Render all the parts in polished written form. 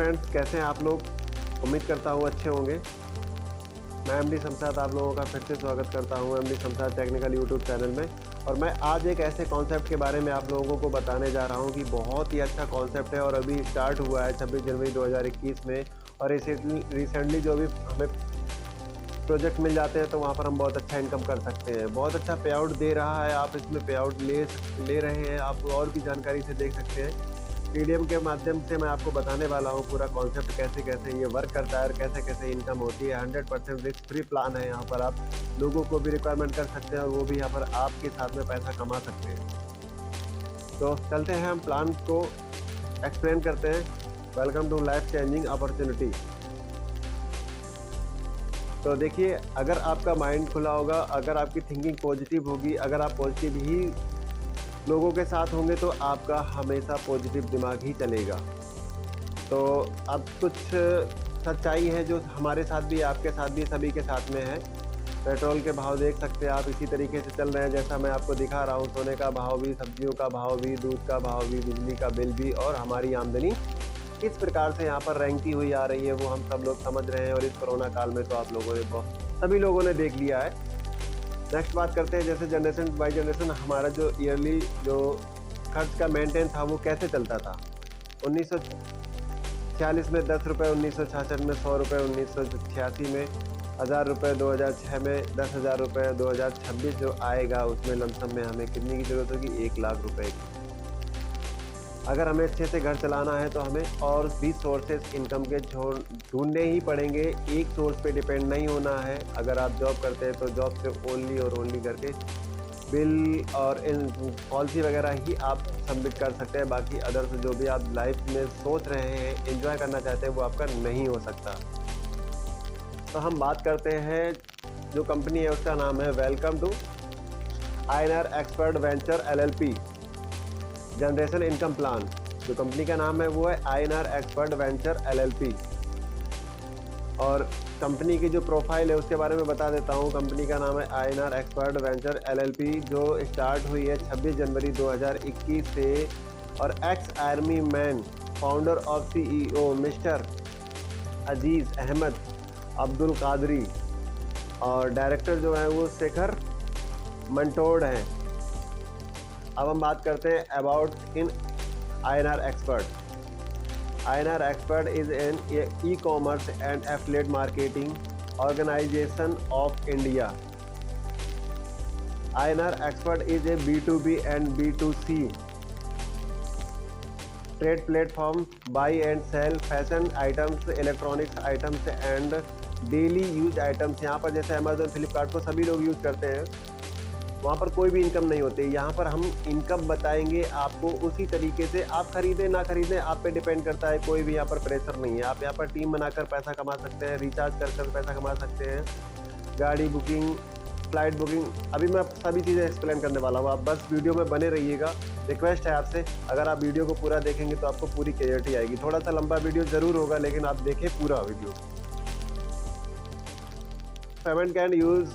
Friends, कैसे हैं आप लोग? उम्मीद करता हूँ अच्छे होंगे। मैं एमडी शमशाद आप लोगों का फिर से स्वागत करता हूँ MD Shamshad technical YouTube channel में। और मैं आज एक ऐसे कॉन्सेप्ट के बारे में आप लोगों को बताने जा रहा हूँ कि बहुत ही अच्छा कॉन्सेप्ट है और अभी स्टार्ट हुआ है 26 जनवरी 2021 में। और रिसेंटली जो भी हमें प्रोजेक्ट मिल जाते हैं तो वहाँ पर हम बहुत अच्छा इनकम कर सकते हैं। बहुत अच्छा पे आउट दे रहा है, आप इसमें पे आउट ले रहे हैं। आप और भी जानकारी से देख सकते हैं। पीडीएम के माध्यम से मैं आपको बताने वाला हूँ पूरा कॉन्सेप्ट कैसे कैसे ये वर्क करता है और कैसे कैसे इनकम होती है। 100% रिस्क फ्री प्लान है। यहाँ पर आप लोगों को भी रिक्वायरमेंट कर सकते हैं और वो भी यहाँ पर आपके साथ में पैसा कमा सकते हैं। तो चलते हैं, हम प्लान को एक्सप्लेन करते हैं। Welcome to life changing opportunity. तो देखिए, अगर आपका माइंड खुला होगा, अगर आपकी थिंकिंग पॉजिटिव होगी, अगर आप पॉजिटिव ही लोगों के साथ होंगे तो आपका हमेशा पॉजिटिव दिमाग ही चलेगा। तो अब कुछ सच्चाई है जो हमारे साथ भी, आपके साथ भी, सभी के साथ में है। पेट्रोल के भाव देख सकते हैं आप, इसी तरीके से चल रहे हैं जैसा मैं आपको दिखा रहा हूँ। सोने का भाव भी, सब्जियों का भाव भी, दूध का भाव भी, बिजली का बिल भी और हमारी आमदनी किस प्रकार से यहाँ पर रैंकती हुई आ रही है वो हम सब लोग समझ रहे हैं। और इस कोरोना काल में तो आप लोगों ने सभी लोगों ने देख लिया है। नेक्स्ट बात करते हैं, जैसे जनरेशन बाई जनरेशन हमारा जो ईयरली जो खर्च का मेंटेन था वो कैसे चलता था। 1946 में 10 रुपये, 1966 में 100 रुपये, 1986 में 1000 रुपये, 2006 में 10,000 रुपये, 2026 जो आएगा उसमें लमसम में हमें कितनी की ज़रूरत होगी? 1 लाख रुपए की। अगर हमें अच्छे से घर चलाना है तो हमें और भी सोर्सेज इनकम के ढूंढने ही पड़ेंगे। एक सोर्स पे डिपेंड नहीं होना है। अगर आप जॉब करते हैं तो जॉब से ओनली और ओनली करके बिल और इन पॉलिसी वगैरह ही आप सबमिट कर सकते हैं। बाकी अदर्स जो भी आप लाइफ में सोच रहे हैं, एंजॉय करना चाहते हैं, वो आपका नहीं हो सकता। तो हम बात करते हैं, जो कंपनी है उसका नाम है welcome to INR expert venture LLP generation income plan. जो कंपनी का नाम है वो है आईएनआर एक्सपर्ट वेंचर LLP। और कंपनी की जो प्रोफाइल है उसके बारे में बता देता हूँ। कंपनी का नाम है आईएनआर एक्सपर्ट वेंचर LLP, जो स्टार्ट हुई है 26 जनवरी 2021 से। और ex army man, founder of CEO mister Aziz Ahmed Abdul Qadri, और डायरेक्टर जो है वो शेखर मंटोड हैं। अब हम बात करते हैं about in INR expert. INR expert is an e-commerce and affiliate marketing organisation of India. INR expert is a B2B and B2C trade platform, buy and sell fashion items, electronics items and daily use items. यहाँ पर जैसे Amazon, Flipkart को सभी लोग use करते हैं, वहाँ पर कोई भी इनकम नहीं होती। यहाँ पर हम इनकम बताएंगे आपको उसी तरीके से। आप खरीदें ना खरीदें आप पे डिपेंड करता है, कोई भी यहाँ पर प्रेशर नहीं है। आप यहाँ पर टीम बनाकर पैसा कमा सकते हैं, रिचार्ज कर पैसा कमा सकते हैं, गाड़ी बुकिंग, फ्लाइट बुकिंग। अभी मैं सभी चीज़ें एक्सप्लेन करने वाला हूँ, आप बस वीडियो में बने रहिएगा। रिक्वेस्ट है आपसे, अगर आप वीडियो को पूरा देखेंगे तो आपको पूरी क्लियरिटी आएगी। थोड़ा सा लंबा वीडियो ज़रूर होगा लेकिन आप देखें पूरा video. Payment can use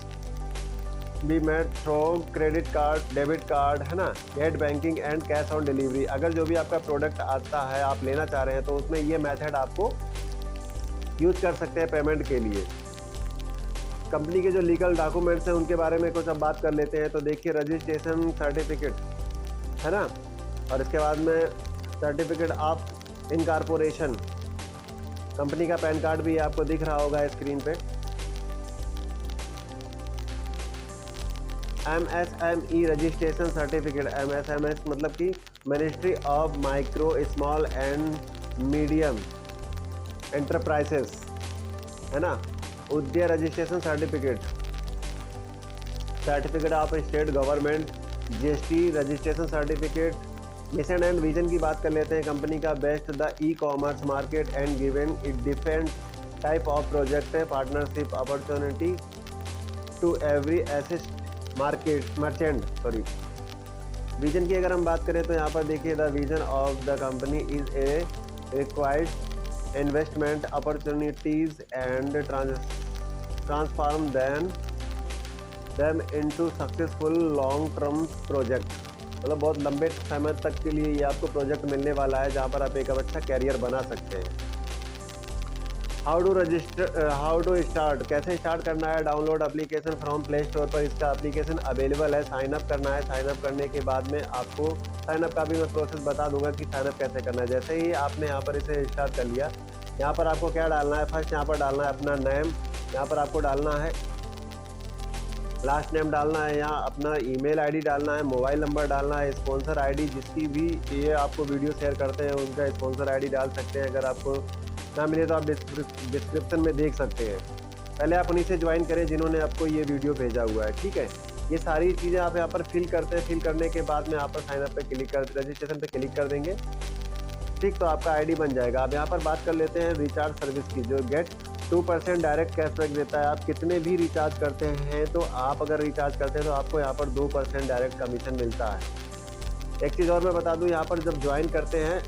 be made through credit card, debit card, है ना, net banking and cash on delivery. अगर जो भी आपका प्रोडक्ट आता है आप लेना चाह रहे हैं तो उसमें ये मेथड आपको यूज कर सकते हैं पेमेंट के लिए। कंपनी के जो लीगल डॉक्यूमेंट्स हैं उनके बारे में कुछ अब बात कर लेते हैं। तो देखिए, रजिस्ट्रेशन सर्टिफिकेट है ना, और इसके बाद में सर्टिफिकेट ऑफ इनकॉर्पोरेशन, कंपनी का पैन कार्ड भी आपको दिख रहा होगा स्क्रीन पे। MSME रजिस्ट्रेशन सर्टिफिकेट, MSMS मतलब कि ministry of micro small and medium enterprises, है ना। Udyam registration certificate, certificate of state government, GST registration certificate. Mission and vision की बात कर लेते हैं कंपनी का। Best the e-commerce market and given it different type of project है, partnership opportunity to every assist market merchant. Vision की अगर हम बात करें तो यहाँ पर देखिए, the vision of the company is a required investment opportunities and transform them into successful long term project. मतलब बहुत लंबे समय तक के लिए ये आपको प्रोजेक्ट मिलने वाला है जहाँ पर आप एक अच्छा कैरियर बना सकते हैं। हाउ टू स्टार्ट, कैसे स्टार्ट करना है। Download application from play store पर इसका एप्लीकेशन अवेलेबल है। साइन अप करना है। साइन अप करने के बाद में आपको साइन अप का भी मैं प्रोसेस बता दूंगा कि साइन अप कैसे करना है। जैसे ही आपने यहाँ पर इसे स्टार्ट कर लिया, यहाँ पर आपको क्या डालना है, फर्स्ट यहाँ पर डालना है अपना नेम, यहाँ पर आपको डालना है लास्ट नेम डालना है, यहाँ अपना ईमेल आईडी डालना है, मोबाइल नंबर डालना है, स्पॉन्सर आईडी जिसकी भी ये आपको वीडियो शेयर करते हैं उनका स्पॉन्सर आईडी डाल सकते हैं। अगर आपको ना मिले तो आप डिस्क्रिप्शन में देख सकते हैं। पहले आप उन्हीं से ज्वाइन करें जिन्होंने आपको ये वीडियो भेजा हुआ है, ठीक है। ये सारी चीज़ें आप यहाँ पर फिल करते हैं। फिल करने के बाद में यहाँ पर साइन अप पे क्लिक कर, रजिस्ट्रेशन पे क्लिक कर देंगे, ठीक। तो आपका आईडी बन जाएगा। अब यहाँ पर बात कर लेते हैं रिचार्ज सर्विस की, जो गेट 2% डायरेक्ट कैशबैक देता है। आप कितने भी रिचार्ज करते हैं तो आप अगर रिचार्ज करते हैं तो आपको यहाँ पर 2% डायरेक्ट कमीशन मिलता है। एक चीज़ और मैं बता दूँ, यहाँ पर जब ज्वाइन करते हैं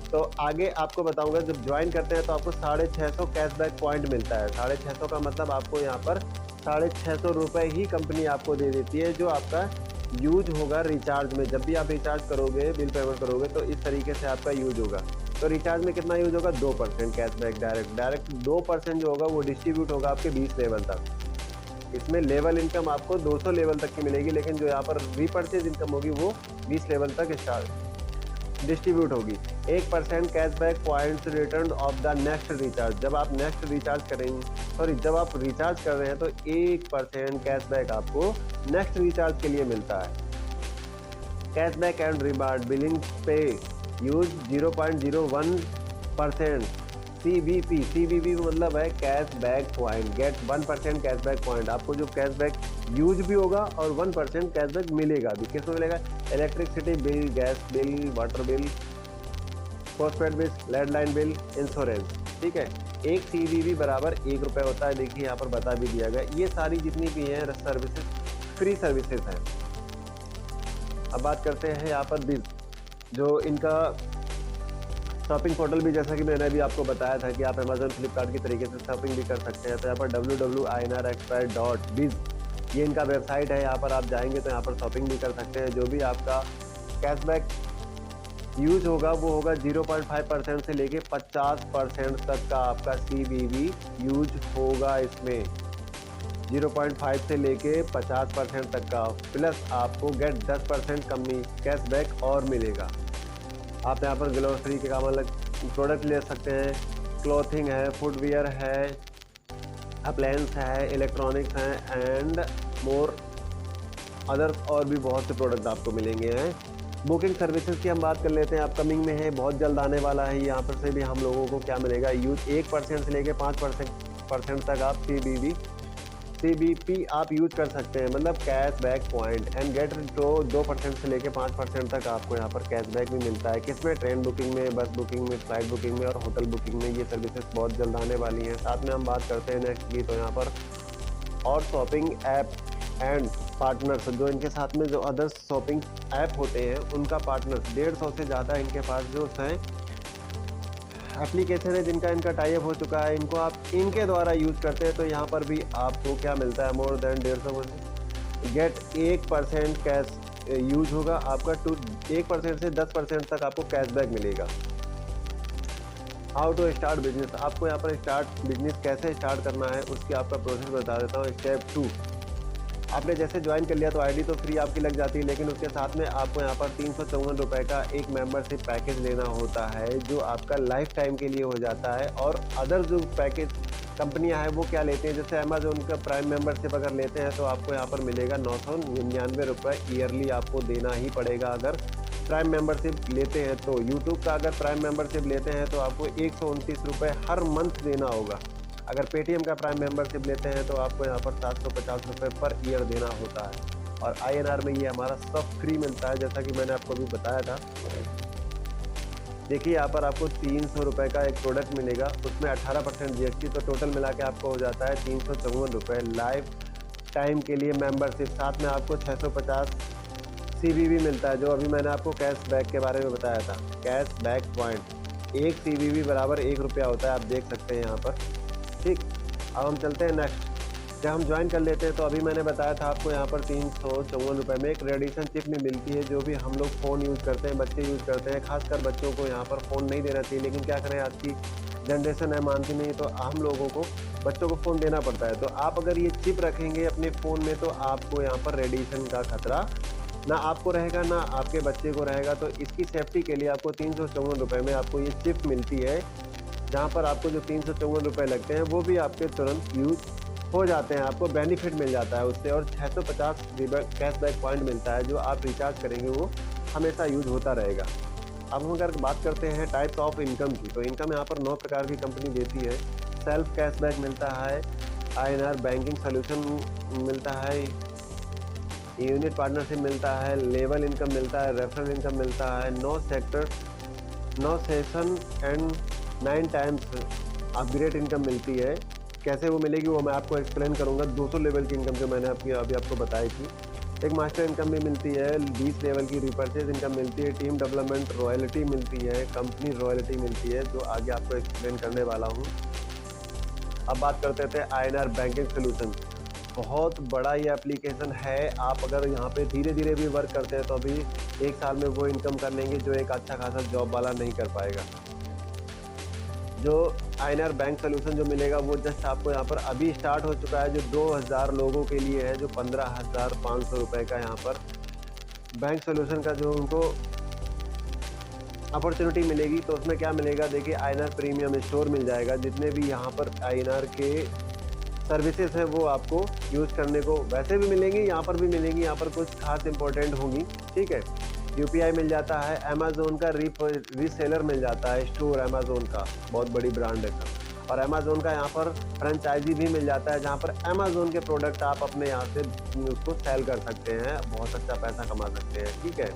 तो आगे आपको बताऊंगा, जब ज्वाइन करते हैं तो आपको 650 कैशबैक पॉइंट मिलता है। 650 का मतलब आपको यहाँ पर 650 रुपये ही कंपनी आपको दे देती है, जो आपका यूज होगा रिचार्ज में। जब भी आप रिचार्ज करोगे, बिल पेमेंट करोगे तो इस तरीके से आपका यूज होगा। तो रिचार्ज में कितना यूज होगा, 2% कैशबैक डायरेक्ट 2% जो होगा वो डिस्ट्रीब्यूट होगा आपके 20 लेवल तक। इसमें लेवल इनकम आपको 200 लेवल तक की मिलेगी, लेकिन जो यहाँ पर रीपर्चेज इनकम होगी वो 20 लेवल तक डिस्ट्रीब्यूट होगी। 1% cashback points return of the next recharge. जब आप नेक्स्ट रिचार्ज करेंगे, जब आप रिचार्ज कर रहे हैं तो 1% कैशबैक आपको नेक्स्ट रिचार्ज के लिए मिलता है। कैशबैक एंड रिवार्ड बिलिंग पे यूज 0.01% CBP मतलब है cashback point. Get 1% cashback point. आपको जो कैशबैक यूज भी होगा और 1% कैशबैक मिलेगा भी। किस में मिलेगा, electricity bill, gas bill, water bill, postpaid bill, landline bill, insurance, ठीक है। एक CBP बराबर 1 रुपये होता है। देखिए यहाँ पर बता भी दिया गया। ये सारी जितनी भी हैं सर्विसेज फ्री सर्विसेज हैं। अब बात करते हैं यहाँ पर बिल, जो इनका शॉपिंग पोर्टल भी, जैसा कि मैंने अभी आपको बताया था कि आप अमेजोन फ्लिपकार्ट की तरीके से शॉपिंग भी कर सकते हैं। तो यहाँ पर www.inrexpert.biz ये इनका वेबसाइट है। यहाँ पर आप जाएंगे तो यहाँ पर शॉपिंग भी कर सकते हैं। जो भी आपका कैशबैक यूज होगा वो होगा 0.5% से लेके 50% तक का आपका CBP यूज होगा। इसमें 0.5 से लेके 50% तक का, प्लस आपको गेट 10% कमी कैशबैक और मिलेगा। आप यहाँ पर ग्रोसरी के काम अलग प्रोडक्ट ले सकते हैं, क्लॉथिंग है, फुटवियर है, अप्लायंस है, इलेक्ट्रॉनिक्स हैं एंड मोर अदर्स, और भी बहुत से प्रोडक्ट आपको मिलेंगे हैं। बुकिंग सर्विसेज की हम बात कर लेते हैं। अपकमिंग में है, बहुत जल्द आने वाला है। यहाँ पर से भी हम लोगों को क्या मिलेगा, यूज 1% से लेके 5% तक आप CBP आप यूज कर सकते हैं, मतलब कैशबैक पॉइंट एंड गेट। तो 2% से लेके 5% तक आपको यहाँ पर कैशबैक भी मिलता है। किसमें, ट्रेन बुकिंग में, बस बुकिंग में, फ्लाइट बुकिंग में और होटल बुकिंग में। ये सर्विसेज बहुत जल्द आने वाली हैं। साथ में हम बात करते हैं नेक्स्ट की, तो यहाँ पर और शॉपिंग ऐप एंड पार्टनर्स, जो इनके साथ में जो अदर शॉपिंग ऐप होते हैं उनका पार्टनर्स 150 से ज़्यादा इनके पास जो हैं एप्लीकेशन है जिनका इनका टाई अप हो चुका है। इनको आप इनके द्वारा यूज़ करते हैं तो यहाँ पर भी आपको क्या मिलता है, more than 150 get 1% cash use होगा आपका। 1% से 10% तक आपको कैशबैक मिलेगा। हाउ टू स्टार्ट बिजनेस, आपको यहाँ पर स्टार्ट बिजनेस कैसे स्टार्ट करना है उसकी आपका प्रोसेस बता देता हूँ। स्टेप 2, आपने जैसे ज्वाइन कर लिया तो आईडी तो फ्री आपकी लग जाती है, लेकिन उसके साथ में आपको यहाँ पर 354 रुपये का एक मेंबरशिप पैकेज लेना होता है, जो आपका लाइफ टाइम के लिए हो जाता है। और अदर जो पैकेज कंपनियां हैं वो क्या लेते हैं, जैसे अमेजोन का प्राइम मेंबरशिप अगर लेते हैं तो आपको यहाँ पर मिलेगा 999 रुपये ईयरली आपको देना ही पड़ेगा अगर प्राइम मेंबरशिप लेते हैं। तो यूट्यूब का अगर प्राइम मेंबरशिप लेते हैं तो आपको 129 रुपये हर मंथ देना होगा। अगर पेटीएम का प्राइम मेंबरशिप लेते हैं तो आपको यहाँ पर 750 रुपये पर ईयर देना होता है। और INR में ये हमारा सब फ्री मिलता है, जैसा कि मैंने आपको भी बताया था। देखिए यहाँ पर आपको 300 रुपये का एक प्रोडक्ट मिलेगा, उसमें 18% GST, तो टोटल मिला के आपको हो जाता है 354 रुपये लाइफ टाइम के लिए मेंबरशिप। साथ में आपको 650 CBP मिलता है, जो अभी मैंने आपको कैशबैक के बारे में बताया था। कैशबैक पॉइंट 1 CBP बराबर 1 रुपया होता है, आप देख सकते हैं यहाँ पर, ठीक। अब हम चलते हैं नेक्स्ट। जब हम ज्वाइन कर लेते हैं तो अभी मैंने बताया था आपको यहाँ पर 354 रुपये में एक रेडिएशन चिप भी मिलती है, जो भी हम लोग फ़ोन यूज़ करते हैं, बच्चे यूज़ करते हैं। खासकर बच्चों को यहाँ पर फ़ोन नहीं देना चाहिए, लेकिन क्या करें, आज की जनरेशन है मानती नहीं, तो हम लोगों को बच्चों को फ़ोन देना पड़ता है। तो आप अगर ये चिप रखेंगे अपने फ़ोन में तो आपको यहाँ पर रेडिएशन का खतरा ना आपको रहेगा ना आपके बच्चे को रहेगा। तो इसकी सेफ्टी के लिए आपको 354 रुपये में आपको ये चिप मिलती है, जहाँ पर आपको जो 354 रुपये लगते हैं वो भी आपके तुरंत यूज़ हो जाते हैं, आपको बेनिफिट मिल जाता है उससे। और 650 कैशबैक पॉइंट मिलता है जो आप रिचार्ज करेंगे वो हमेशा यूज़ होता रहेगा। अब हम अगर बात करते हैं टाइप्स ऑफ इनकम की, तो इनकम यहाँ पर 9 प्रकार की कंपनी देती है। सेल्फ कैशबैक मिलता है, INR बैंकिंग सोल्यूशन मिलता है, यूनिट पार्टनरशिप मिलता है, लेवल इनकम मिलता है, रेफरल इनकम मिलता है, 9 session and 9 times upgrade income मिलती है। कैसे वो मिलेगी वो मैं आपको एक्सप्लेन करूँगा। 200 लेवल की इनकम जो मैंने अभी आपको बताई थी। एक मास्टर इनकम भी मिलती है, 20 लेवल की रिपर्चेज इनकम मिलती है, टीम डेवलपमेंट रॉयल्टी मिलती है, कंपनी रॉयल्टी मिलती है, जो आगे आपको एक्सप्लेन करने वाला हूँ। अब बात करते थे INR बैंकिंग सोल्यूशन। बहुत बड़ा ये एप्लीकेशन है। आप अगर यहाँ पे धीरे धीरे भी वर्क करते हैं तो अभी 1 साल में वो इनकम कर लेंगे जो एक अच्छा खासा जॉब वाला नहीं कर पाएगा। जो INR बैंक सोल्यूशन जो मिलेगा वो जस्ट आपको यहाँ पर अभी स्टार्ट हो चुका है, जो 2000 लोगों के लिए है, जो 15,500 रुपये का यहाँ पर बैंक सोल्यूशन का जो उनको अपॉर्चुनिटी मिलेगी। तो उसमें क्या मिलेगा देखिए, INR प्रीमियम स्टोर मिल जाएगा। जितने भी यहाँ पर INR के सर्विसेज हैं वो आपको यूज़ करने को वैसे भी मिलेंगी, यहाँ पर भी मिलेंगी, यहाँ पर कुछ खास इंपॉर्टेंट होंगी, ठीक है। UPI मिल जाता है, अमेज़ोन का रीसेलर मिल जाता है, स्टोर अमेज़ोन का बहुत बड़ी ब्रांड है। और अमेज़ोन का यहाँ पर फ्रेंचाइजी भी मिल जाता है, जहाँ पर अमेज़ोन के प्रोडक्ट आप अपने यहाँ से उसको सेल कर सकते हैं, बहुत अच्छा पैसा कमा सकते हैं, ठीक है।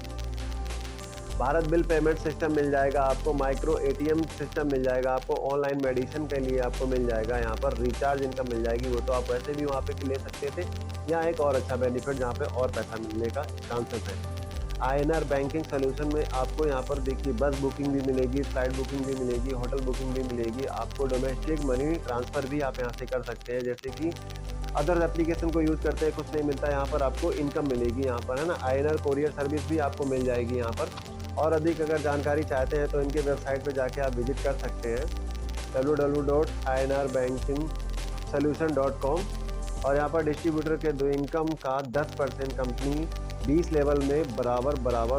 भारत बिल पेमेंट सिस्टम मिल जाएगा आपको, माइक्रो ATM सिस्टम मिल जाएगा आपको, ऑनलाइन मेडिसिन के लिए आपको मिल जाएगा, यहाँ पर रिचार्ज इनकम मिल जाएगी। वो तो आप वैसे भी वहाँ पे ले सकते थे, यहाँ एक और अच्छा बेनिफिट जहाँ पे और पैसा मिलने का चांसेस है। INR बैंकिंग सोल्यूशन में आपको यहाँ पर देखिए बस बुकिंग भी मिलेगी, फ्लाइट बुकिंग भी मिलेगी, होटल बुकिंग भी मिलेगी, आपको डोमेस्टिक मनी ट्रांसफ़र भी आप यहाँ से कर सकते हैं। जैसे कि अदर एप्लीकेशन को यूज़ करते हैं कुछ नहीं मिलता, यहाँ पर आपको इनकम मिलेगी यहाँ पर, है ना। INR कोरियर सर्विस भी आपको मिल जाएगी यहाँ पर। और अधिक अगर जानकारी चाहते हैं तो इनके वेबसाइट पे जाके आप विजिट कर सकते हैं, www.inrbankingsolution.com। और यहाँ पर डिस्ट्रीब्यूटर के दो इनकम का 10% कंपनी 20 लेवल में बराबर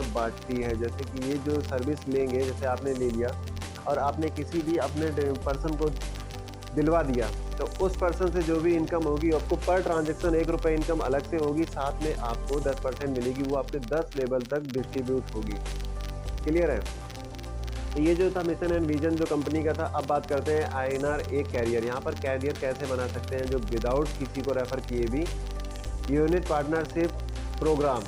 बांटती है। जैसे कि ये जो सर्विस लेंगे, जैसे आपने ले लिया और आपने किसी भी अपने पर्सन को दिलवा दिया, तो उस पर्सन से जो भी इनकम होगी आपको पर ट्रांजैक्शन 1 रुपये इनकम अलग से होगी, साथ में आपको 10% मिलेगी, वो आपके 10 लेवल तक डिस्ट्रीब्यूट होगी। क्लियर है। तो ये जो था मिशन एंड विजन जो कंपनी का था। अब बात करते हैं INR एक कैरियर। यहाँ पर कैरियर कैसे बना सकते हैं, जो विदाउट किसी को रेफर किए भी। यूनिट पार्टनरशिप प्रोग्राम,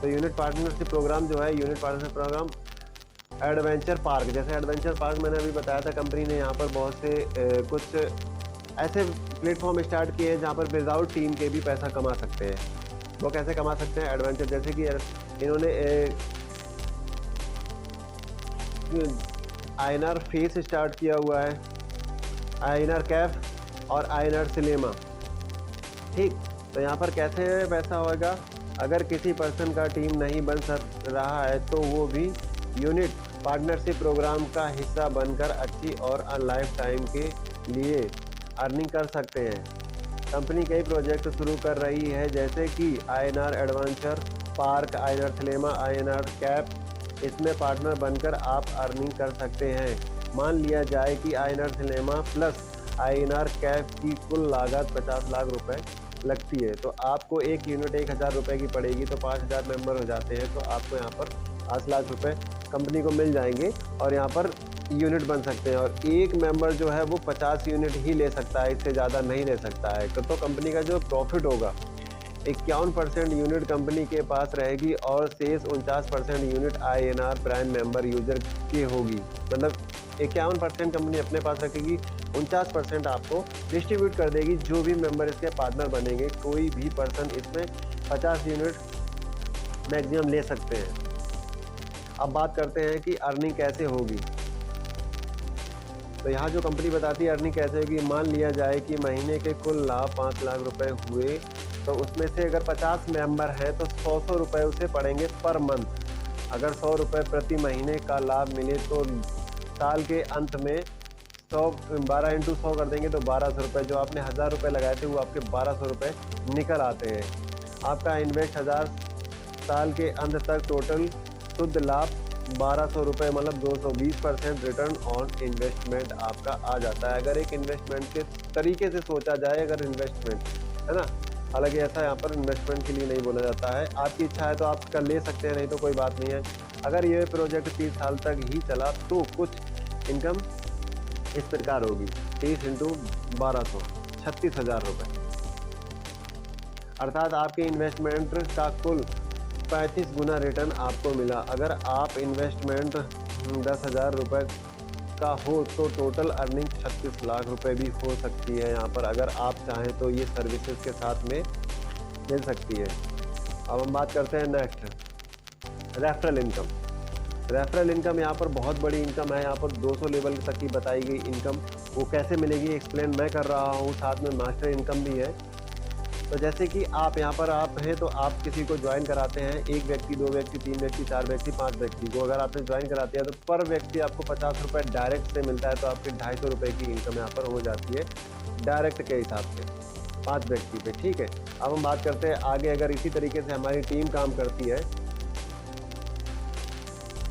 तो यूनिट पार्टनरशिप प्रोग्राम जो है, unit partnership programme adventure park, जैसे एडवेंचर पार्क मैंने अभी बताया था, कंपनी ने यहाँ पर बहुत से कुछ ऐसे प्लेटफॉर्म स्टार्ट किए हैं जहाँ पर विदाउट टीम के भी पैसा कमा सकते हैं। वो कैसे कमा सकते हैं एडवेंचर, जैसे कि इन्होंने INR फेस स्टार्ट किया हुआ है, INR कैफ और INR सिनेमा, ठीक। तो यहाँ पर कैसे पैसा होगा, अगर किसी पर्सन का टीम नहीं बन रहा है तो वो भी यूनिट पार्टनरशिप प्रोग्राम का हिस्सा बनकर अच्छी और लाइफ टाइम के लिए अर्निंग कर सकते हैं। कंपनी कई प्रोजेक्ट शुरू कर रही है, जैसे कि INR adventure park, INR cinema, INR cap. इसमें पार्टनर बनकर आप अर्निंग कर सकते हैं। मान लिया जाए कि INR cinema plus INR cap की कुल लागत 50 लाख रुपए लगती है, तो आपको एक यूनिट 1000 रुपये की पड़ेगी, तो 5000 मेंबर हो जाते हैं, तो आपको यहाँ पर 5 लाख रुपए कंपनी को मिल जाएंगे और यहाँ पर यूनिट बन सकते हैं। और एक मेंबर जो है वो 50 यूनिट ही ले सकता है, इससे ज़्यादा नहीं ले सकता है। तो कंपनी का जो प्रॉफिट होगा 51% यूनिट कंपनी के पास रहेगी और शेष 49% unit INR prime member user की होगी। मतलब 51% कंपनी अपने पास रखेगी, 49% आपको डिस्ट्रीब्यूट कर देगी। जो भी मेंबर इसके पार्टनर बनेंगे, कोई भी पर्सन इसमें 50 यूनिट मैक्सिमम ले सकते हैं। अब बात करते हैं कि अर्निंग कैसे होगी। तो यहाँ जो कंपनी बताती है अर्निंग कैसे होगी, मान लिया जाए कि महीने के कुल लाभ 5 लाख रुपए हुए, तो उसमें से अगर 50 मेंबर है तो 100 रुपये उसे पड़ेंगे पर मंथ। अगर 100 रुपये प्रति महीने का लाभ मिले तो साल के अंत में 12 इंटू 100 कर देंगे तो 1200 रुपये, जो आपने 1000 रुपये लगाए थे वो आपके 1200 रुपये निकल आते हैं। आपका इन्वेस्ट 1000, साल के अंत तक टोटल शुद्ध लाभ 1200 रुपये, मतलब 220% रिटर्न ऑन इन्वेस्टमेंट आपका आ जाता है, अगर एक इन्वेस्टमेंट के तरीके से सोचा जाए, अगर इन्वेस्टमेंट है ना। हालांकि ऐसा यहाँ पर इन्वेस्टमेंट के लिए नहीं बोला जाता है, आपकी इच्छा है तो आप कर ले सकते हैं, नहीं तो कोई बात नहीं है। अगर ये प्रोजेक्ट 30 साल तक ही चला तो कुछ इनकम इस प्रकार होगी, 30 इंटू 1200, 36,000 रुपये, अर्थात आपके इन्वेस्टमेंट का कुल 35 गुना रिटर्न आपको मिला। अगर आप इन्वेस्टमेंट 10,000 रुपये का हो तो टोटल अर्निंग 36 लाख रुपए भी हो सकती है यहाँ पर, अगर आप चाहें तो ये सर्विसेज के साथ में मिल सकती है। अब हम बात करते हैं next, referral income. Referral income यहाँ पर बहुत बड़ी इनकम है, यहाँ पर 200 लेवल तक की बताई गई इनकम, वो कैसे मिलेगी एक्सप्लेन मैं कर रहा हूँ, साथ में मास्टर इनकम भी है। तो जैसे कि आप यहाँ पर आप हैं तो आप किसी को ज्वाइन कराते हैं, 1 व्यक्ति, 2 व्यक्ति, 3 व्यक्ति, 4 व्यक्ति, 5 व्यक्ति को अगर आपने ज्वाइन कराते हैं तो पर व्यक्ति आपको 50 रुपये डायरेक्ट से मिलता है, तो आपकी 250 रुपये की इनकम यहाँ पर हो जाती है डायरेक्ट के हिसाब से 5 व्यक्ति पे, ठीक है। अब हम बात करते हैं आगे, अगर इसी तरीके से हमारी टीम काम करती है,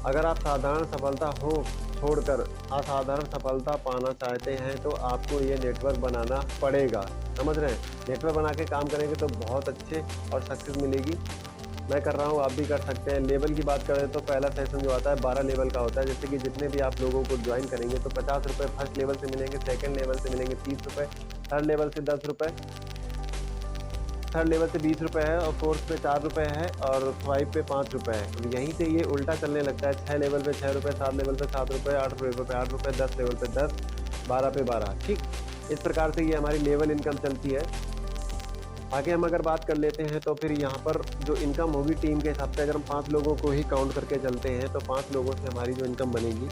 अगर आप साधारण सफलता हो छोड़कर असाधारण सफलता पाना चाहते हैं तो आपको ये नेटवर्क बनाना पड़ेगा, समझ रहे हैं। नेटवर्क बना के काम करेंगे तो बहुत अच्छे और सक्सेस मिलेगी, मैं कर रहा हूँ, आप भी कर सकते हैं। लेवल की बात करें तो पहला सेशन जो आता है 12 लेवल का होता है, जैसे कि जितने भी आप लोगों को ज्वाइन करेंगे तो 50 रुपये फर्स्ट लेवल से मिलेंगे, सेकंड लेवल से मिलेंगे 30 रुपये, थर्ड लेवल से 10 रुपये, थर्ड लेवल से 20 रुपये है, और फोर्थ पे 4 रुपये है, और 5 पे 5 रुपये है। यहीं से ये उल्टा चलने लगता है, 6 लेवल पे 6 रुपये, 7 लेवल पे 7 रुपये, 8 लेवल पे 8 रुपये, 10 लेवल पे 10, 12 पे 12, ठीक। इस प्रकार से ये हमारी लेवल इनकम चलती है। आगे हम अगर बात कर लेते हैं तो फिर यहाँ पर जो इनकम होगी टीम के हिसाब से, अगर हम 5 लोगों को ही काउंट करके चलते हैं तो 5 लोगों से हमारी जो इनकम बनेगी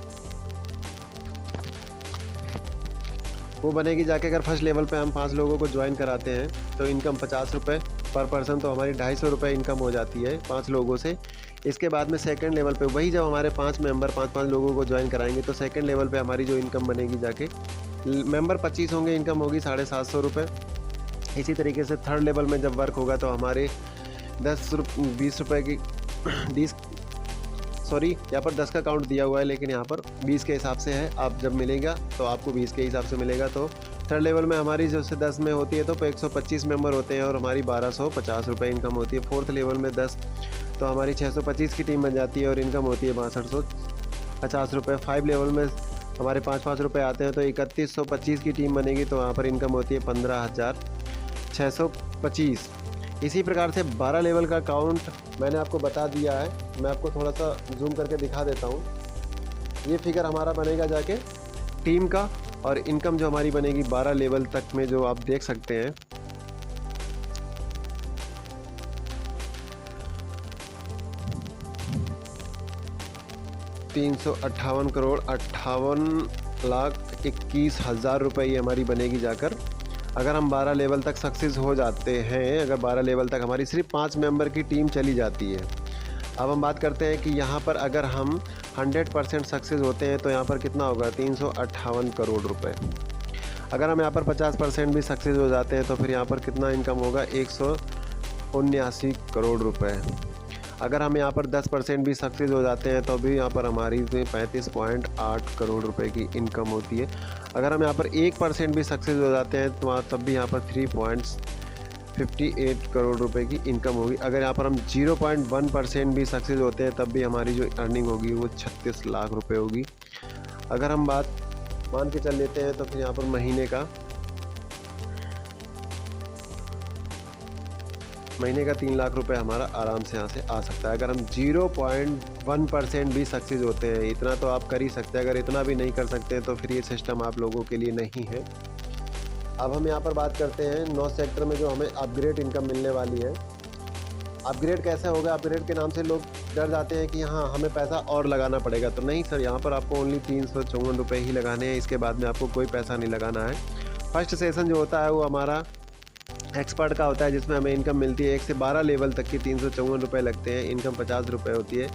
वो बनेगी जाके, अगर फर्स्ट लेवल पे हम 5 लोगों को ज्वाइन कराते हैं तो इनकम 50 रुपये पर पर्सन, तो हमारी 250 रुपये इनकम हो जाती है 5 लोगों से। इसके बाद में सेकंड लेवल पे वही जब हमारे 5 मेंबर 5-5 लोगों को ज्वाइन कराएंगे तो सेकंड लेवल पे हमारी जो इनकम बनेगी जाके, मेंबर 25 होंगे, इनकम होगी 750 रुपये। इसी तरीके से थर्ड लेवल में जब वर्क होगा तो हमारे 20 रुपये की यहाँ पर 10 का काउंट दिया हुआ है, लेकिन यहाँ पर 20 के हिसाब से है। आप जब मिलेगा तो आपको 20 के हिसाब से मिलेगा। तो थर्ड लेवल में हमारी जो से 10 में होती है तो 125 मेंबर होते हैं और हमारी 1250 रुपये इनकम होती है। फोर्थ लेवल में 10 तो हमारी 625 की टीम बन जाती है और इनकम होती है 6250 रुपये। 5 लेवल में हमारे 5-5 रुपये आते हैं तो 3125 की टीम बनेगी, तो वहाँ पर इनकम होती है 15,625। इसी प्रकार से 12 लेवल का काउंट मैंने आपको बता दिया है, मैं आपको थोड़ा सा जूम करके दिखा देता हूँ। ये फिगर हमारा बनेगा जाके टीम का, और इनकम जो हमारी बनेगी 12 लेवल तक में, जो आप देख सकते हैं। ₹358 करोड़ 58,21,000 रुपये ये हमारी बनेगी जाकर, अगर हम 12 लेवल तक सक्सेस हो जाते हैं। अगर 12 लेवल तक हमारी सिर्फ 5 मेंबर की टीम चली जाती है। अब हम बात करते हैं कि यहाँ पर अगर हम 100% सक्सेस होते हैं तो यहाँ पर कितना होगा, 358 करोड़ रुपए। अगर हम यहाँ पर 50% भी सक्सेस हो जाते हैं तो फिर यहाँ पर कितना इनकम होगा, 179 करोड़ रुपए। अगर हम यहाँ पर 10% भी सक्सेस हो जाते हैं तो भी यहाँ पर हमारी 35.8 करोड़ रुपए की इनकम होती है। अगर हम यहाँ पर 1% भी सक्सेस हो जाते हैं तो तब भी यहाँ पर 3.58 करोड़ रुपए की इनकम होगी। अगर यहाँ पर हम 0.1% भी सक्सेस होते हैं तब भी हमारी जो अर्निंग होगी वो 36 लाख रुपए होगी। अगर हम बात मान के चल लेते हैं तो फिर यहाँ पर महीने का 3 लाख रुपए हमारा आराम से यहाँ से आ सकता है। अगर हम 0.1% भी सक्सेस होते हैं, इतना तो आप कर ही सकते हैं। अगर इतना भी नहीं कर सकते तो फिर ये सिस्टम आप लोगों के लिए नहीं है। अब हम यहाँ पर बात करते हैं 9 सेक्टर में जो हमें अपग्रेड इनकम मिलने वाली है। अपग्रेड कैसे होगा, अपग्रेड के नाम से लोग डर जाते हैं कि हाँ हमें पैसा और लगाना पड़ेगा, तो नहीं सर, यहाँ पर आपको ओनली 354 रुपये ही लगाने हैं। इसके बाद में आपको कोई पैसा नहीं लगाना है। फर्स्ट सेशन जो होता है वो हमारा एक्सपर्ट का होता है, जिसमें हमें इनकम मिलती है 1 से 12 लेवल तक की 354 रुपये लगते हैं, इनकम 50 रुपये होती है,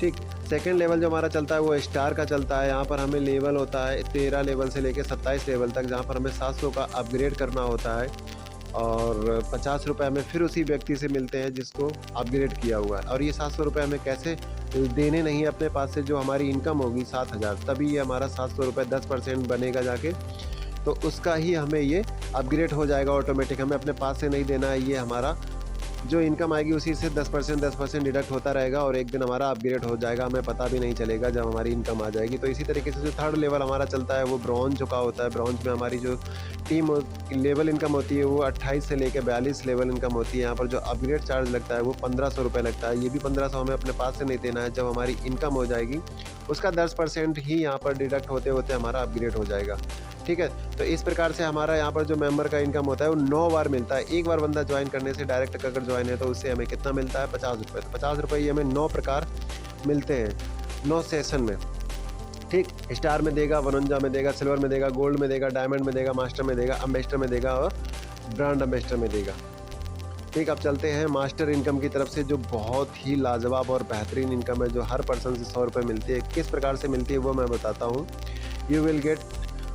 ठीक। सेकंड लेवल जो हमारा चलता है वो स्टार का चलता है। यहाँ पर हमें लेवल होता है 13 लेवल से लेकर 27 लेवल तक, जहाँ पर हमें 700 का अपग्रेड करना होता है और 50 रुपये हमें फिर उसी व्यक्ति से मिलते हैं जिसको अपग्रेड किया हुआ है। और ये 700 रुपये हमें कैसे देने नहीं है अपने पास से, जो हमारी इनकम होगी 7000, तभी ये हमारा 700 रुपये 10% बनेगा जाके, तो उसका ही हमें ये अपग्रेड हो जाएगा ऑटोमेटिक। हमें अपने पास से नहीं देना है, ये हमारा जो इनकम आएगी उसी से 10% डिडक्ट होता रहेगा और एक दिन हमारा अपग्रेड हो जाएगा, हमें पता भी नहीं चलेगा जब हमारी इनकम आ जाएगी। तो इसी तरीके से जो थर्ड लेवल हमारा चलता है वो ब्रॉन्ज का होता है। ब्रॉन्ज में हमारी जो टीम लेवल इनकम होती है वो 28 से लेकर 42 लेवल इनकम होती है। यहाँ पर जो अपग्रेड चार्ज लगता है वो 1500 रुपये लगता है। ये भी 1500 हमें अपने पास से नहीं देना है, जब हमारी इनकम हो जाएगी उसका 10% ही यहाँ पर डिडक्ट होते होते हमारा अपग्रेड हो जाएगा। ठीक है, तो इस प्रकार से हमारा यहाँ पर जो मेंबर का इनकम होता है वो 9 बार मिलता है। एक बार बंदा ज्वाइन करने से डायरेक्ट अगर ज्वाइन है तो उससे हमें कितना मिलता है, 50 रुपये। तो 50 रुपये ही हमें 9 प्रकार मिलते हैं 9 सेशन में। ठीक, स्टार में देगा, वनंजा में देगा, सिल्वर में देगा, गोल्ड में देगा, डायमंड में देगा, मास्टर में देगा, एम्बेसडर में देगा और ब्रांड एम्बेसडर में देगा। ठीक, अब चलते हैं मास्टर इनकम की तरफ से, जो बहुत ही लाजवाब और बेहतरीन इनकम है, जो हर पर्सन से 100 रुपये मिलती है। किस प्रकार से मिलती है वो मैं बताता हूँ। You will get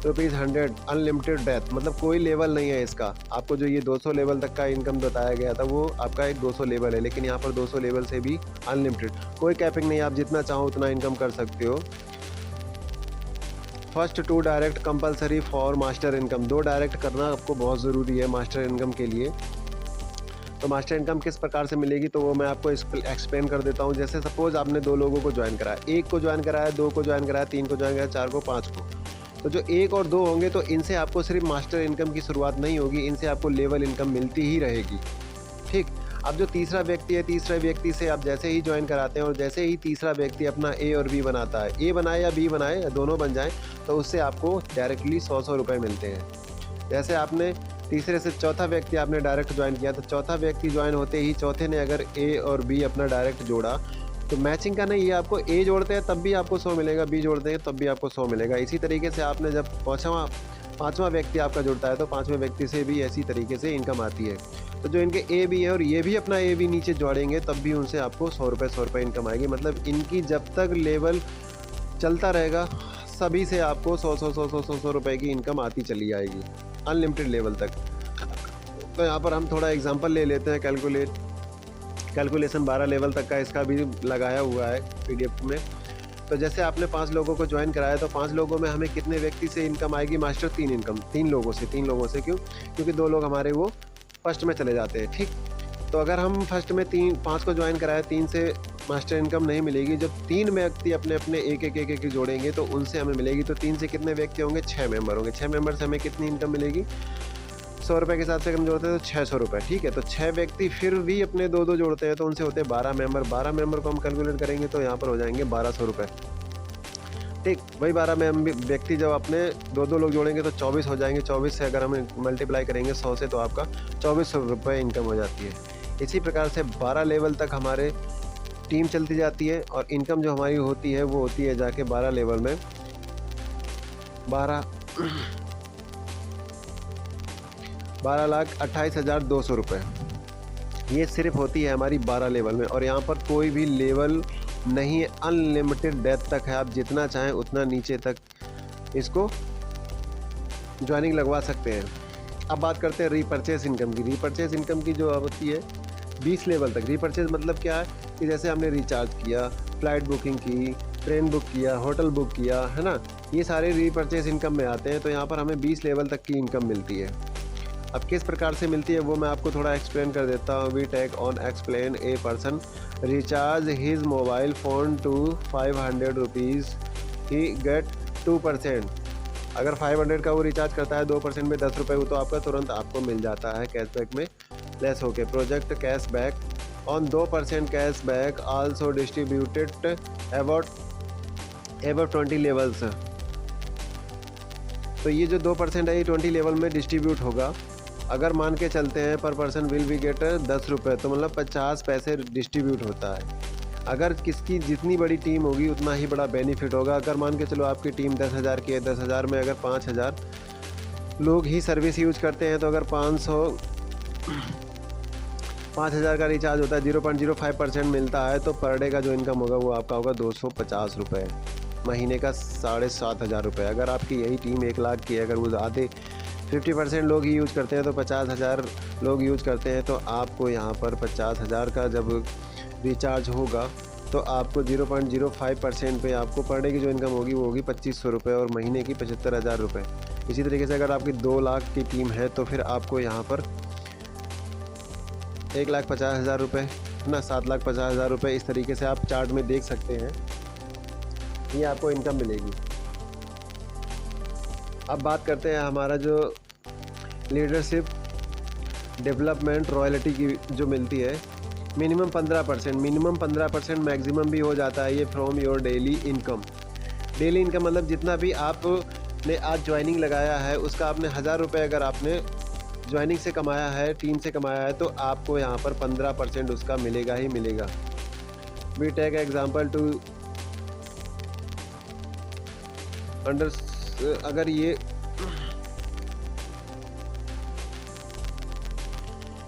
₹100 unlimited death, मतलब कोई लेवल नहीं है इसका। आपको जो ये 200 लेवल तक का इनकम बताया गया था वो आपका एक 200 लेवल है, लेकिन यहाँ पर 200 लेवल से भी अनलिमिटेड, कोई कैपिंग नहीं, आप जितना चाहो उतना इनकम कर सकते हो। First 2 direct compulsory for master income, 2 direct करना आपको बहुत ज़रूरी है मास्टर इनकम के लिए। तो मास्टर इनकम किस प्रकार से मिलेगी तो वो मैं आपको एक्सप्लेन कर देता हूँ। जैसे सपोज आपने 2 लोगों को ज्वाइन कराया, 1 को ज्वाइन कराया, 2 को ज्वाइन कराया, 3 को ज्वाइन कराया, 4 को, 5 को, तो जो 1 और 2 होंगे तो इनसे आपको सिर्फ मास्टर इनकम की शुरुआत नहीं होगी, इनसे आपको लेवल इनकम मिलती ही रहेगी। ठीक, अब जो तीसरा व्यक्ति है, तीसरे व्यक्ति से आप जैसे ही ज्वाइन कराते हैं और जैसे ही तीसरा व्यक्ति अपना ए और बी बनाता है, ए बनाए या बी बनाए या दोनों बन जाएं, तो उससे आपको डायरेक्टली 100 रुपये मिलते हैं। जैसे आपने तीसरे से चौथा व्यक्ति आपने डायरेक्ट ज्वाइन किया, तो चौथा व्यक्ति ज्वाइन होते ही चौथे ने अगर ए और बी अपना डायरेक्ट जोड़ा, तो मैचिंग का नहीं, ये आपको ए जोड़ते हैं तब भी आपको 100 मिलेगा, बी जोड़ते हैं तब भी आपको 100 मिलेगा। इसी तरीके से आपने जब पाँचवा व्यक्ति आपका जुड़ता है तो 5वें व्यक्ति से भी ऐसी तरीके से इनकम आती है। तो जो इनके ए बी है और ये भी अपना ए बी नीचे जोड़ेंगे तब भी उनसे आपको 100 रुपये इनकम आएगी। मतलब इनकी जब तक लेवल चलता रहेगा सभी से आपको 100 रुपये की इनकम आती चली आएगी अनलिमिटेड लेवल तक। तो यहाँ पर हम थोड़ा एग्जांपल ले लेते हैं। कैलकुलेशन 12 लेवल तक का इसका भी लगाया हुआ है PDF में। तो जैसे आपने 5 लोगों को ज्वाइन कराया तो 5 लोगों में हमें कितने व्यक्ति से इनकम आएगी मास्टर, 3 इनकम, 3 लोगों से। क्यों? क्योंकि 2 लोग हमारे वो फर्स्ट में चले जाते हैं। ठीक, तो अगर हम फर्स्ट में 5 को ज्वाइन कराए, 3 से मास्टर इनकम नहीं मिलेगी। जब 3 व्यक्ति अपने अपने एक जोड़ेंगे तो उनसे हमें मिलेगी। तो 3 से कितने व्यक्ति होंगे, 6 मेंबर होंगे। 6 मेंबर से हमें कितनी इनकम मिलेगी, 100 रुपये के हिसाब से हम जोड़ते हैं तो 600 रुपये। ठीक है, तो 6 व्यक्ति फिर भी अपने 2 जोड़ते हैं तो उनसे होते हैं 12 मेंबर। 12 मेंबर को हम कैलकुलेट करेंगे तो यहाँ पर हो जाएंगे 1200 रुपये। ठीक, वही 12 व्यक्ति जब अपने 2 लोग जोड़ेंगे तो 24 हो जाएंगे। 24 से अगर हम मल्टीप्लाई करेंगे 100 से तो आपका 2400 रुपये इनकम हो जाती है। इसी प्रकार से 12 लेवल तक हमारे टीम चलती जाती है और इनकम जो हमारी होती है वो होती है जाके 12 लेवल में 12,28,200 रुपये। ये सिर्फ होती है हमारी 12 लेवल में। और यहाँ पर कोई भी लेवल नहीं है, अनलिमिटेड डेथ तक है, आप जितना चाहें उतना नीचे तक इसको ज्वाइनिंग लगवा सकते हैं। अब बात करते हैं रीपरचेज इनकम की। रीपरचेज इनकम की जो होती है 20 लेवल तक। रीपरचेज मतलब क्या है कि जैसे हमने रिचार्ज किया, फ्लाइट बुकिंग की, ट्रेन बुक किया, होटल बुक किया, है ना, ये सारे रीपरचेज इनकम में आते हैं। तो यहाँ पर हमें 20 लेवल तक की इनकम मिलती है। अब किस प्रकार से मिलती है वो मैं आपको थोड़ा एक्सप्लेन कर देता हूँ। We take on explain a person recharge his mobile phone to 500 rupees, he get 2%। अगर 500 का वो रिचार्ज करता है 2% में 10 रुपये, वो तो आपका तुरंत आपको मिल जाता है कैशबैक में लेस होके। Project cashback on 2% cashback also distributed about 20 levels. तो ये जो 2% है ये 20 लेवल में डिस्ट्रीब्यूट होगा। अगर मान के चलते हैं पर पर्सन विल बी गेट 10 रुपये, तो मतलब 50 पैसे डिस्ट्रीब्यूट होता है। अगर किसकी जितनी बड़ी टीम होगी उतना ही बड़ा बेनिफिट होगा। अगर मान के चलो आपकी टीम 10,000 की है, 10,000 में अगर 5,000 लोग ही सर्विस यूज करते हैं तो अगर 5000 का रिचार्ज होता है, 0.05% मिलता है, तो पर डे का जो इनकम होगा वो आपका होगा 250 रुपये, महीने का 7500 रुपये। अगर आपकी यही टीम 1 लाख की है, अगर वो आधे 50% लोग ही यूज़ करते हैं तो 50,000 लोग यूज़ करते हैं, तो आपको यहाँ पर 50,000 का जब रिचार्ज होगा तो आपको 0.05% पे आपको पर डे की जो इनकम होगी वो होगी 2500 रुपये और महीने की 75,000 रुपये। इसी तरीके से अगर आपकी 2 लाख की टीम है तो फिर आपको यहाँ पर 1,50,000 रुपये ना 7,50,000 रुपये, इस तरीके से आप चार्ट में देख सकते हैं, ये आपको इनकम मिलेगी। अब बात करते हैं हमारा जो लीडरशिप डेवलपमेंट रॉयल्टी की जो मिलती है, मिनिमम 15%, मैक्सिमम भी हो जाता है ये from your daily income. Daily income मतलब जितना भी आपने आज ज्वाइनिंग लगाया है उसका आपने 1000 रुपये अगर आपने ज्वाइनिंग से कमाया है, टीम से कमाया है, तो आपको यहाँ पर 15% उसका मिलेगा ही मिलेगा। वी टेक एग्जाम्पल टू अगर ये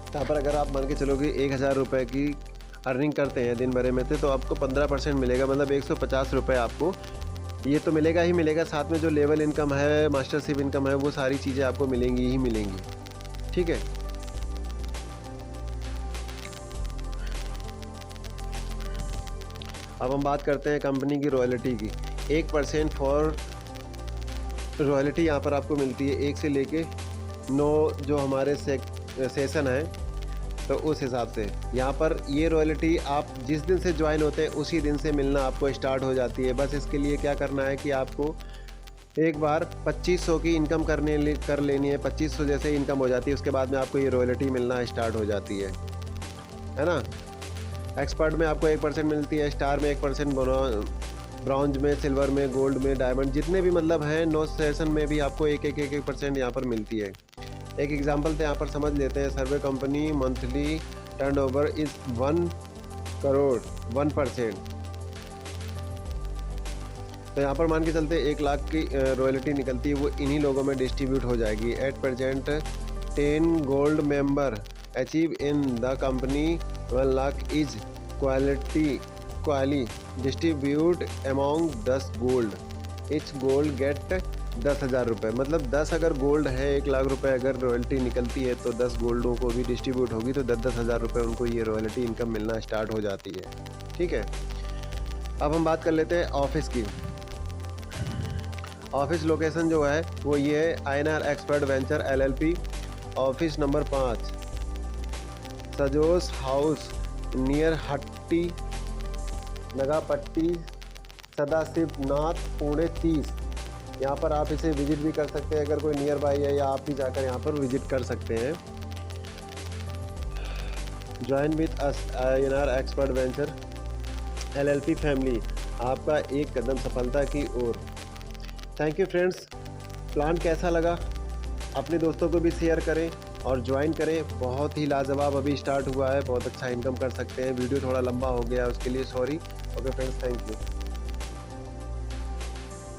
यहाँ पर अगर आप मान के चलोगे 1000 रुपये की अर्निंग करते हैं दिन भर में से, तो आपको 15% मिलेगा, मतलब 150 रुपये आपको ये तो मिलेगा ही मिलेगा। साथ में जो लेवल इनकम है, मास्टरशिप इनकम है, वो सारी चीज़ें आपको मिलेंगी ही मिलेंगी, ठीक है। अब हम बात करते हैं कंपनी की रॉयल्टी की। 1% फॉर रॉयल्टी यहाँ पर आपको मिलती है 1 से लेके 9 जो हमारे सेशन है, तो उस हिसाब से यहाँ पर ये रॉयल्टी आप जिस दिन से ज्वाइन होते हैं उसी दिन से मिलना आपको स्टार्ट हो जाती है। बस इसके लिए क्या करना है कि आपको एक बार 2500 की इनकम कर लेनी है। 2500 जैसे इनकम हो जाती है उसके बाद में आपको ये रॉयल्टी मिलना स्टार्ट हो जाती है ना। एक्सपर्ट में आपको 1% मिलती है, स्टार में 1%, ब्रॉन्ज में, सिल्वर में, गोल्ड में, डायमंड, जितने भी मतलब हैं 9 सेशन में भी आपको 1% यहाँ पर मिलती है। एक एग्जांपल तो यहाँ पर समझ लेते हैं। Survey company monthly turnover is 1 crore 1%, तो यहाँ पर मान के चलते 1 लाख की रॉयल्टी निकलती है, वो इन्हीं लोगों में डिस्ट्रीब्यूट हो जाएगी। 8% 10 gold member achieve in the company 1 lakh is equally distribute among 10 gold, each gold get 10,000 रुपये। मतलब 10 अगर गोल्ड है, 1 लाख रुपए अगर रॉयल्टी निकलती है तो 10 गोल्डों को भी डिस्ट्रीब्यूट होगी, तो 10-10 हज़ार रुपये उनको ये रॉयल्टी इनकम मिलना स्टार्ट हो जाती है, ठीक है। अब हम बात कर लेते हैं ऑफिस की। ऑफिस लोकेशन जो है वो ये है, INR expert venture LLP, office number 5, सजोस हाउस नियर हट्टी नगापट्टी सदाशिव नाथ पुणे 30। यहाँ पर आप इसे विजिट भी कर सकते हैं, अगर कोई नियर बाई है, या आप भी जाकर यहाँ पर विजिट कर सकते हैं। Join with us INR expert venture LLP family, आपका एक कदम सफलता की ओर। Thank you friends. प्लान कैसा लगा अपने दोस्तों को भी शेयर करें और ज्वाइन करें। बहुत ही लाजवाब अभी स्टार्ट हुआ है, बहुत अच्छा इनकम कर सकते हैं। वीडियो थोड़ा लंबा हो गया उसके लिए sorry. Okay friends, thank you.